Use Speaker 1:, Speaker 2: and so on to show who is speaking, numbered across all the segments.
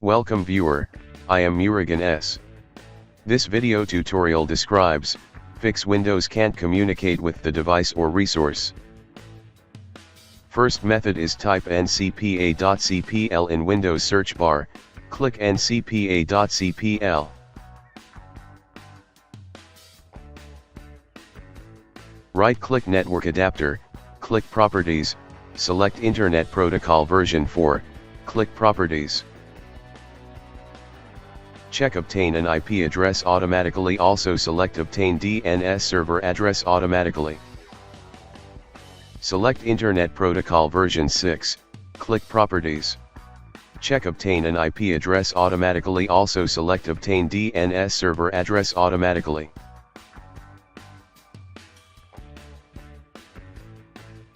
Speaker 1: Welcome viewer, I am Murugan S. This video tutorial describes, fix Windows can't communicate with the device or resource. First method is type ncpa.cpl in Windows search bar, click ncpa.cpl. Right-click Network Adapter, click Properties, select Internet Protocol version 4, click Properties. Check Obtain an IP address automatically, also select Obtain DNS server address automatically. Select Internet Protocol version 6, click Properties. Check Obtain an IP address automatically, also select Obtain DNS server address automatically.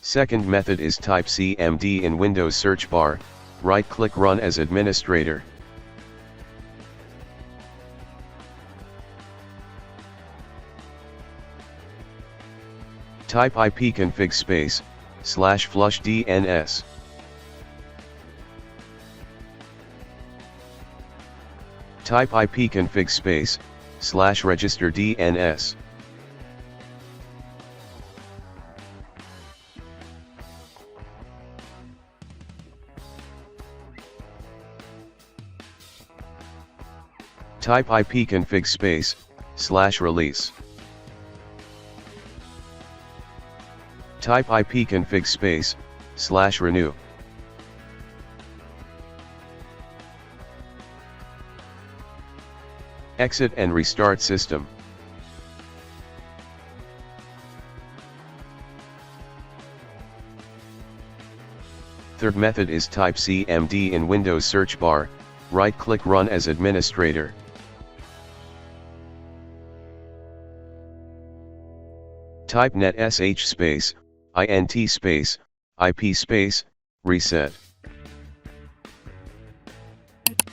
Speaker 1: Second method is type CMD in Windows search bar, right-click Run as administrator. Type ipconfig /flush DNS. Type ipconfig /register DNS. Type ipconfig /release. Type ipconfig /renew. Exit and restart system. Third method is type CMD in Windows search bar, right-click Run as administrator. Type netsh int ip reset.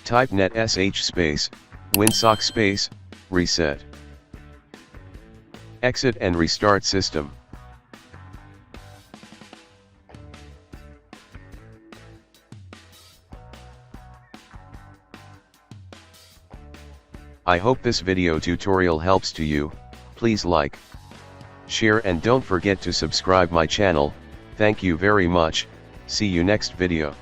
Speaker 1: Type netsh winsock reset. Exit and restart system. I hope this video tutorial helps to you. Please like, share and don't forget to subscribe my channel. Thank you very much. See you next video.